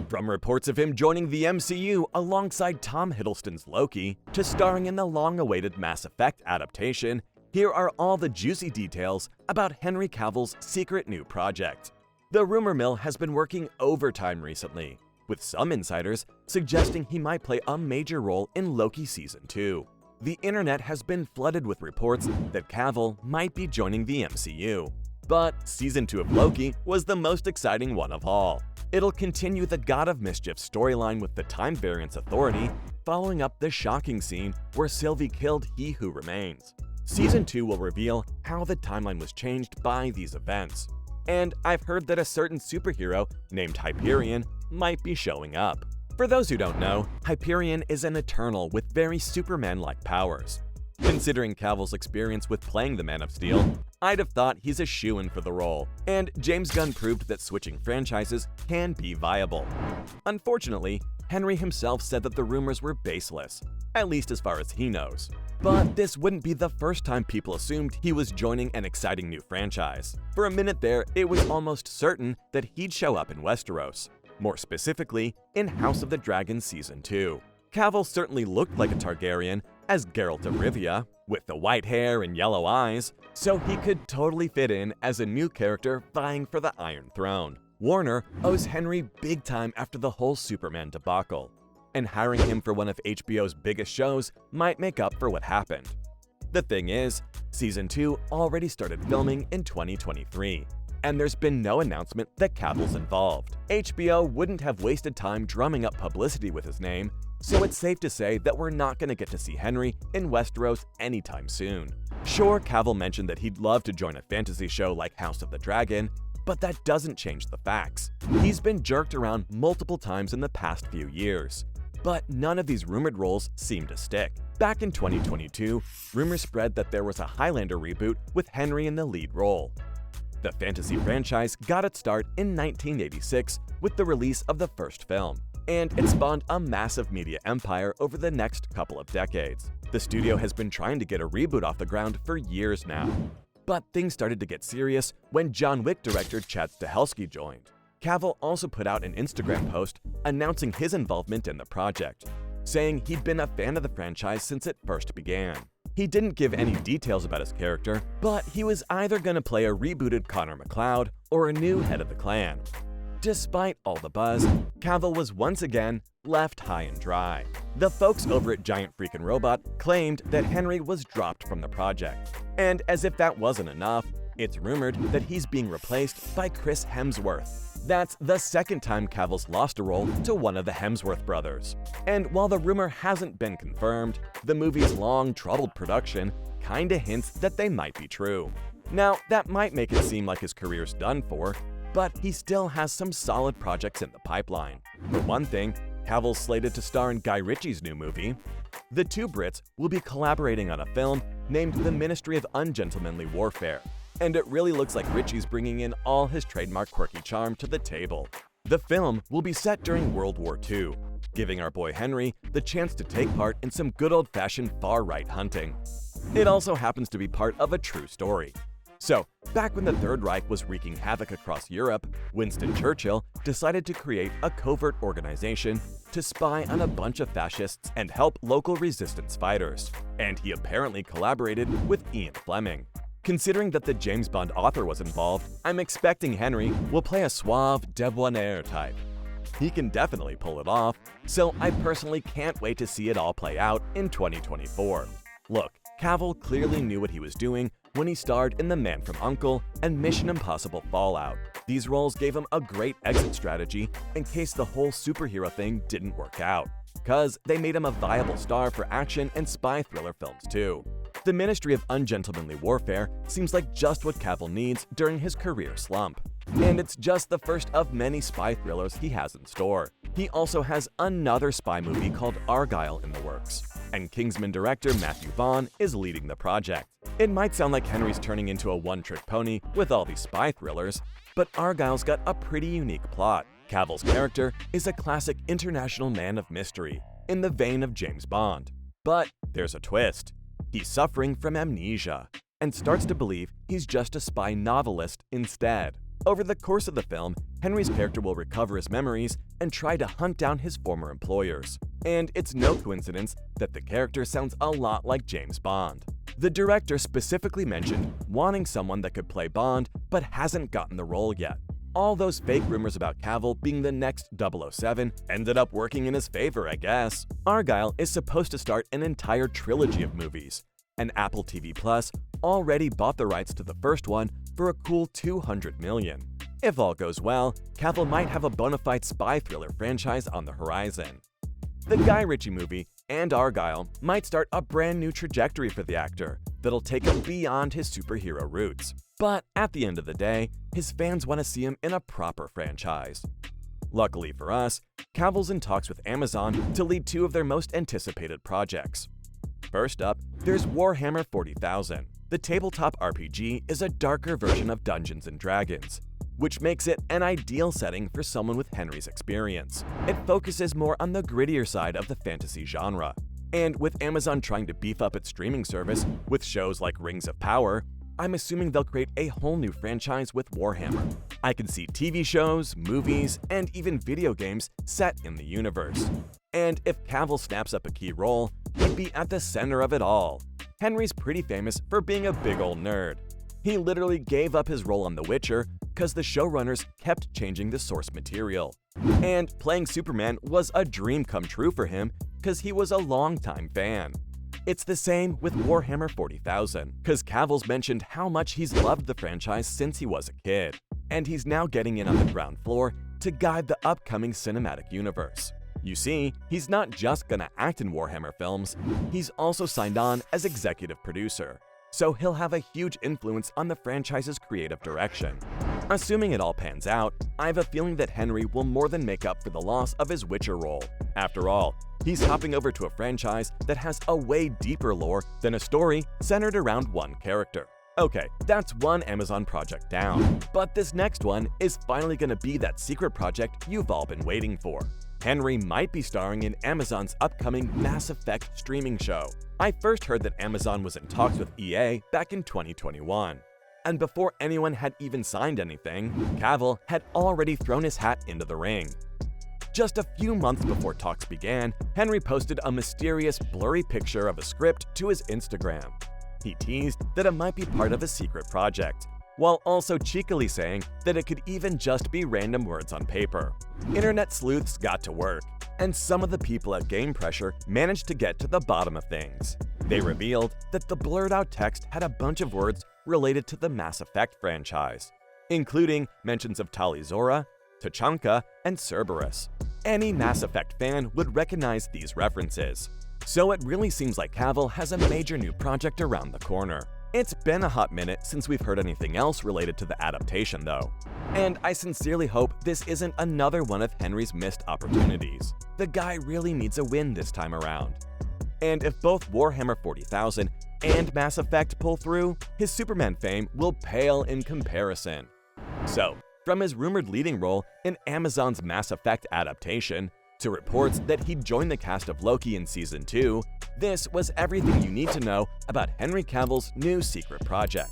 From reports of him joining the MCU alongside Tom Hiddleston's Loki, to starring in the long-awaited Mass Effect adaptation, here are all the juicy details about Henry Cavill's secret new project. The rumor mill has been working overtime recently, with some insiders suggesting he might play a major role in Loki Season 2. The internet has been flooded with reports that Cavill might be joining the MCU. But Season 2 of Loki was the most exciting one of all. It'll continue the God of Mischief storyline with the Time Variance Authority, following up the shocking scene where Sylvie killed He Who Remains. Season 2 will reveal how the timeline was changed by these events. And I've heard that a certain superhero named Hyperion might be showing up. For those who don't know, Hyperion is an Eternal with very Superman-like powers. Considering Cavill's experience with playing the Man of Steel, I'd have thought he's a shoo-in for the role, and James Gunn proved that switching franchises can be viable. Unfortunately, Henry himself said that the rumors were baseless, at least as far as he knows. But this wouldn't be the first time people assumed he was joining an exciting new franchise. For a minute there, it was almost certain that he'd show up in Westeros, more specifically in House of the Dragon Season 2. Cavill certainly looked like a Targaryen as Geralt of Rivia, with the white hair and yellow eyes, so he could totally fit in as a new character vying for the Iron Throne. Warner owes Henry big time after the whole Superman debacle, and hiring him for one of HBO's biggest shows might make up for what happened. The thing is, Season 2 already started filming in 2023, and there's been no announcement that Cavill's involved. HBO wouldn't have wasted time drumming up publicity with his name, so it's safe to say that we're not going to get to see Henry in Westeros anytime soon. Sure, Cavill mentioned that he'd love to join a fantasy show like House of the Dragon, but that doesn't change the facts. He's been jerked around multiple times in the past few years, but none of these rumored roles seem to stick. Back in 2022, rumors spread that there was a Highlander reboot with Henry in the lead role. The fantasy franchise got its start in 1986 with the release of the first film, and it spawned a massive media empire over the next couple of decades. The studio has been trying to get a reboot off the ground for years now. But things started to get serious when John Wick director Chad Stahelski joined. Cavill also put out an Instagram post announcing his involvement in the project, saying he'd been a fan of the franchise since it first began. He didn't give any details about his character, but he was either going to play a rebooted Connor MacLeod or a new head of the clan. Despite all the buzz, Cavill was once again left high and dry. The folks over at Giant Freakin' Robot claimed that Henry was dropped from the project. And as if that wasn't enough, it's rumored that he's being replaced by Chris Hemsworth. That's the second time Cavill's lost a role to one of the Hemsworth brothers. And while the rumor hasn't been confirmed, the movie's long, troubled production kinda hints that they might be true. Now, that might make it seem like his career's done for, but he still has some solid projects in the pipeline. For one thing, Cavill's slated to star in Guy Ritchie's new movie. The two Brits will be collaborating on a film named The Ministry of Ungentlemanly Warfare, and it really looks like Ritchie's bringing in all his trademark quirky charm to the table. The film will be set during World War II, giving our boy Henry the chance to take part in some good old-fashioned far-right hunting. It also happens to be part of a true story. So, back when the Third Reich was wreaking havoc across Europe, Winston Churchill decided to create a covert organization to spy on a bunch of fascists and help local resistance fighters. And he apparently collaborated with Ian Fleming. Considering that the James Bond author was involved, I'm expecting Henry will play a suave, debonair type. He can definitely pull it off, so I personally can't wait to see it all play out in 2024. Look, Cavill clearly knew what he was doing when he starred in The Man from U.N.C.L.E. and Mission Impossible Fallout. These roles gave him a great exit strategy in case the whole superhero thing didn't work out, cause they made him a viable star for action and spy thriller films too. The Ministry of Ungentlemanly Warfare seems like just what Cavill needs during his career slump. And it's just the first of many spy thrillers he has in store. He also has another spy movie called Argylle in the works, and Kingsman director Matthew Vaughn is leading the project. It might sound like Henry's turning into a one-trick pony with all these spy thrillers, but Argylle's got a pretty unique plot. Cavill's character is a classic international man of mystery, in the vein of James Bond. But there's a twist. He's suffering from amnesia, and starts to believe he's just a spy novelist instead. Over the course of the film, Henry's character will recover his memories and try to hunt down his former employers. And it's no coincidence that the character sounds a lot like James Bond. The director specifically mentioned wanting someone that could play Bond but hasn't gotten the role yet. All those fake rumors about Cavill being the next 007 ended up working in his favor, I guess. Argylle is supposed to start an entire trilogy of movies, and Apple TV Plus already bought the rights to the first one for a cool $200 million. If all goes well, Cavill might have a bona fide spy thriller franchise on the horizon. The Guy Ritchie movie and Argylle might start a brand new trajectory for the actor that'll take him beyond his superhero roots. But at the end of the day, his fans want to see him in a proper franchise. Luckily for us, Cavill's in talks with Amazon to lead two of their most anticipated projects. First up, there's Warhammer 40,000. The tabletop RPG is a darker version of Dungeons & Dragons, which makes it an ideal setting for someone with Henry's experience. It focuses more on the grittier side of the fantasy genre. And with Amazon trying to beef up its streaming service with shows like Rings of Power, I'm assuming they'll create a whole new franchise with Warhammer. I can see TV shows, movies, and even video games set in the universe. And if Cavill snaps up a key role, he'd be at the center of it all. Henry's pretty famous for being a big ol' nerd. He literally gave up his role on The Witcher because the showrunners kept changing the source material. And playing Superman was a dream come true for him because he was a longtime fan. It's the same with Warhammer 40,000, because Cavill's mentioned how much he's loved the franchise since he was a kid, and he's now getting in on the ground floor to guide the upcoming cinematic universe. You see, he's not just gonna act in Warhammer films, he's also signed on as executive producer, so he'll have a huge influence on the franchise's creative direction. Assuming it all pans out, I have a feeling that Henry will more than make up for the loss of his Witcher role. After all, he's hopping over to a franchise that has a way deeper lore than a story centered around one character. Okay, that's one Amazon project down, but this next one is finally gonna be that secret project you've all been waiting for. Henry might be starring in Amazon's upcoming Mass Effect streaming show. I first heard that Amazon was in talks with EA back in 2021. And before anyone had even signed anything, Cavill had already thrown his hat into the ring. Just a few months before talks began, Henry posted a mysterious, blurry picture of a script to his Instagram. He teased that it might be part of a secret project, while also cheekily saying that it could even just be random words on paper. Internet sleuths got to work, and some of the people at Game Pressure managed to get to the bottom of things. They revealed that the blurred-out text had a bunch of words related to the Mass Effect franchise, including mentions of Tali'Zorah, Tachanka, and Cerberus. Any Mass Effect fan would recognize these references. So it really seems like Cavill has a major new project around the corner. It's been a hot minute since we've heard anything else related to the adaptation, though. And I sincerely hope this isn't another one of Henry's missed opportunities. The guy really needs a win this time around. And if both Warhammer 40,000 and Mass Effect pull through, his Superman fame will pale in comparison. So, from his rumored leading role in Amazon's Mass Effect adaptation, to reports that he'd join the cast of Loki in Season 2, this was everything you need to know about Henry Cavill's new secret project.